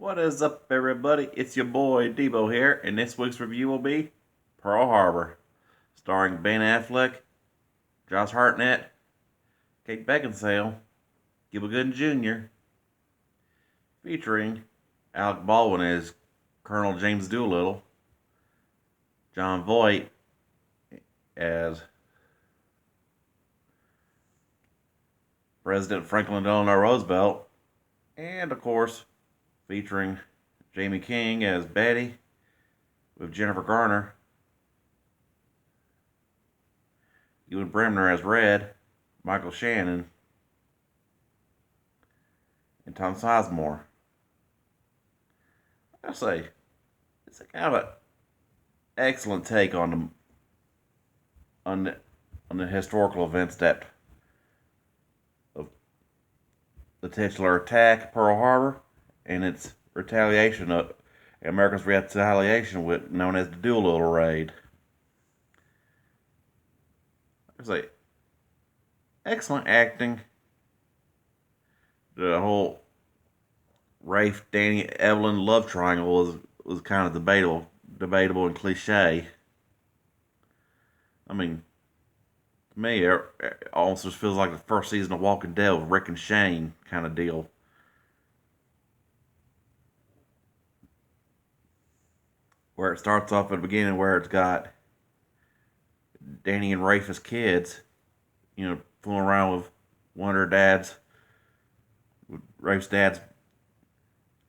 What is up, everybody? It's your boy Debo here, and this week's review will be Pearl Harbor, starring Ben Affleck, Josh Hartnett, Kate Beckinsale, Cuba Gooding Jr., featuring Alec Baldwin as Colonel James Doolittle, Jon Voight as President Franklin Delano Roosevelt, and of course, featuring Jaime King as Betty, with Jennifer Garner, Ewan Bremner as Red, Michael Shannon, and Tom Sizemore. I say it's a kind of an excellent take on the, on the historical events that of the titular attack Pearl Harbor and its retaliation of America's retaliation with known as the Doolittle Raid. I say excellent acting. The whole Rafe, Danny, Evelyn love triangle was kind of debatable and cliche. I mean, to me, it almost just feels like the first season of Walking Dead with Rick and Shane kind of deal. Where it starts off at the beginning, where it's got Danny and Rafe as kids, fooling around with one of their dads, Rafe's dad's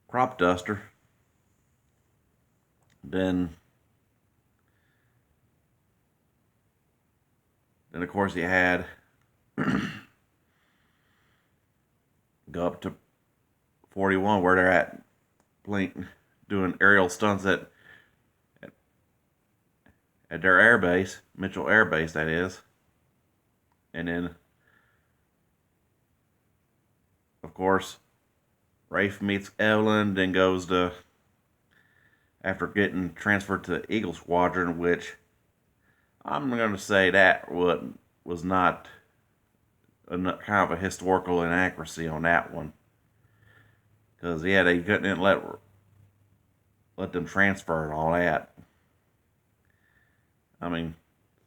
crop duster. Then of course you had go up to 41 where they're at doing aerial stunts at their air base, Mitchell Air Base, that is. And then, of course, Rafe meets Evelyn, then goes to, after getting transferred to Eagle Squadron, which I'm going to say that was not kind of a historical inaccuracy on that one. Because, yeah, they couldn't let them transfer and all that. I mean,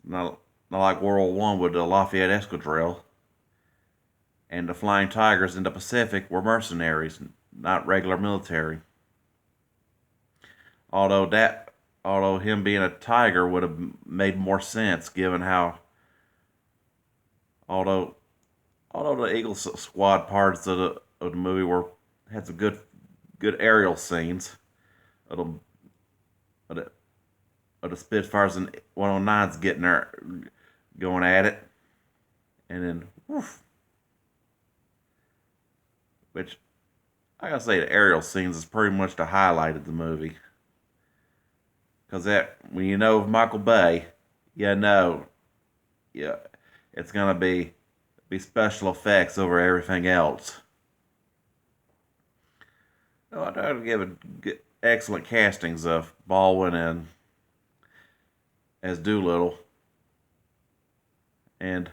not like World War I with the Lafayette Escadrille. And the Flying Tigers in the Pacific were mercenaries, not regular military. Although him being a tiger would have made more sense, given how, although the Eagle Squad parts of the movie had some good aerial scenes of the Spitfires and 109s getting there, going at it, and then woof, which I gotta say the aerial scenes is pretty much the highlight of the movie. Because that, when you know Michael Bay, yeah, it's gonna be special effects over everything else. No, I'd have to give it excellent castings of Baldwin and as Doolittle, and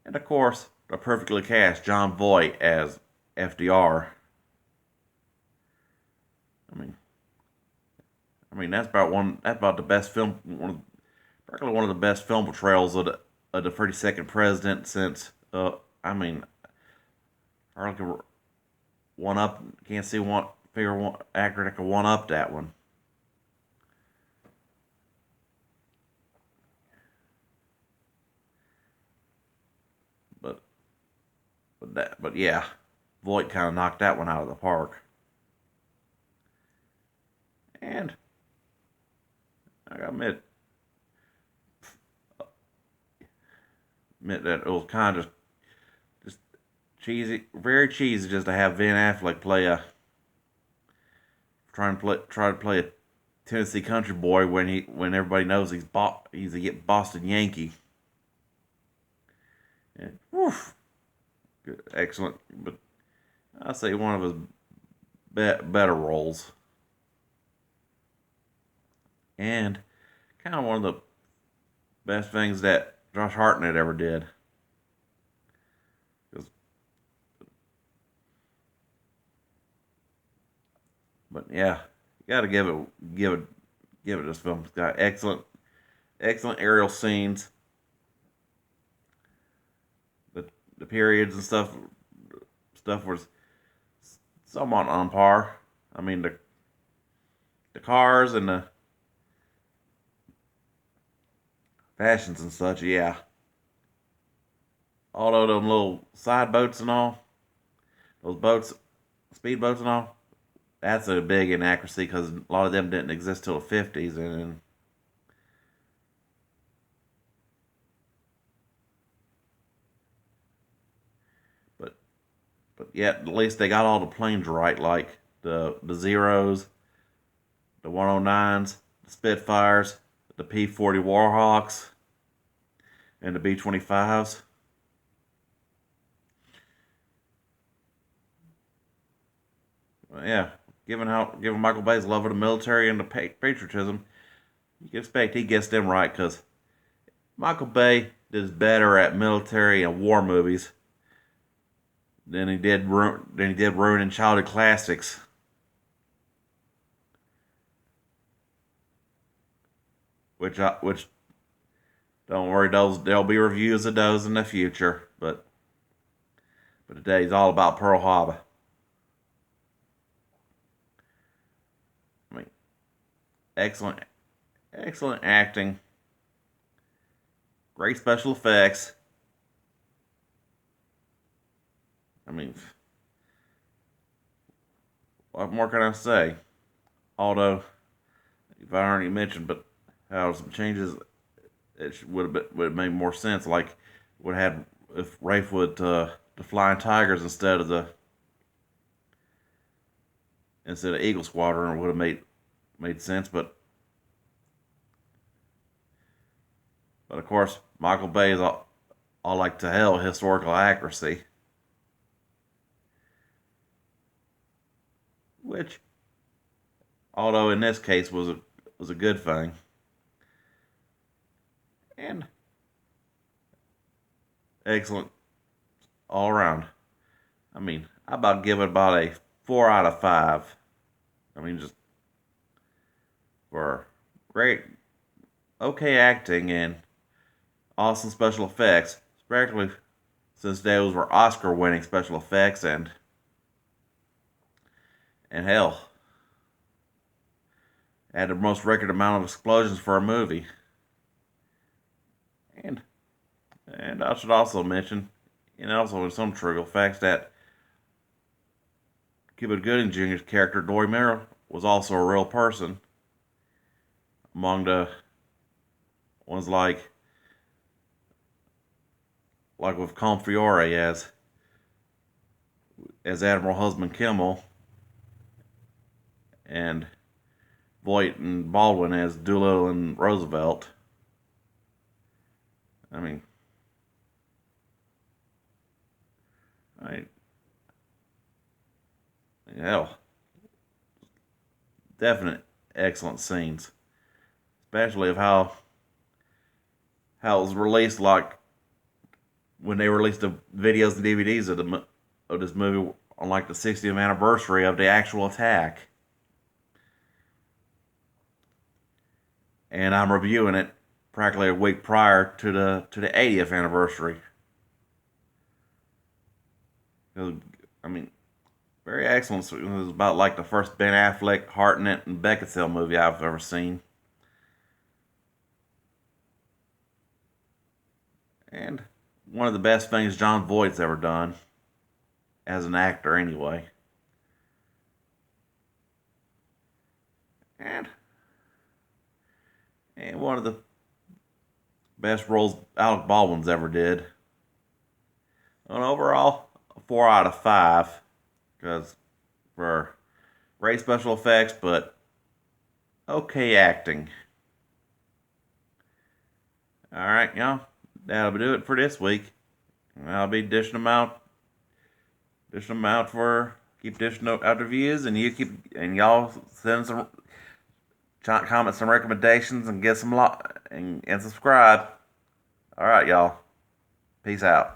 of course the perfectly cast Jon Voight as FDR. I mean that's about the best film, probably one of the best film portrayals of the 32nd president since I mean, hardly can one up, can't see one figure one actor that can one up that one. But but yeah, Voight kind of knocked that one out of the park. And I gotta admit that it was kind of just cheesy, very cheesy, just to have Ben Affleck try to play a Tennessee country boy when everybody knows he's a Boston Yankee. And, woof, good, excellent, but I say one of his better roles, and kind of one of the best things that Josh Hartnett ever did. But yeah, you gotta give it this film. It's got excellent aerial scenes. The the periods and stuff was somewhat on par. I mean the cars and the fashions and such, yeah. Although them little side boats and all, those boats, speed boats and all, that's a big inaccuracy because a lot of them didn't exist till the 50s, and but but yet at least they got all the planes right, like the Zeros, the 109s, the Spitfires, the P-40 Warhawks, and the B-25s. Yeah, given Michael Bay's love of the military and the patriotism, you can expect he gets them right because Michael Bay does better at military and war movies than he did ruining childhood classics. Which don't worry, those there'll be reviews of those in the future. But today's all about Pearl Harbor. I mean, excellent excellent acting, great special effects. I mean, what more can I say? Although, if I already mentioned, but how some changes it would have made more sense. Like would have had if Rafe would the Flying Tigers instead of Eagle Squadron would have made sense. But of course, Michael Bay is all like to hell historical accuracy, which although in this case was a good thing. And excellent all around. I mean, I about give it about a 4 out of 5. I mean, just for great, okay acting and awesome special effects, especially since those were Oscar-winning special effects and hell, had the most record amount of explosions for a movie. And and I should also mention, and also in some trivial facts, that Cuba Gooding Jr.'s character Dory Merrill was also a real person. Among the ones like with Confiore as Admiral Husband Kimmel and Voight and Baldwin as Doolittle and Roosevelt. I mean, I hell, definite excellent scenes, especially of how it was released. Like when they released the videos and DVDs of this movie on like the 60th anniversary of the actual attack, and I'm reviewing it practically a week prior to the 80th anniversary. It was, I mean, very excellent. It was about like the first Ben Affleck, Hartnett, and Beckinsale movie I've ever seen, and one of the best things John Voight's ever done as an actor, anyway. And and one of the best roles Alec Baldwin's ever did. And overall, a 4 out of 5 because for great special effects, but okay acting. All right, y'all. That'll do it for this week. I'll be dishing them out for keep dishing out reviews, and y'all send some comments, some recommendations, and get some and subscribe. All right, y'all. Peace out.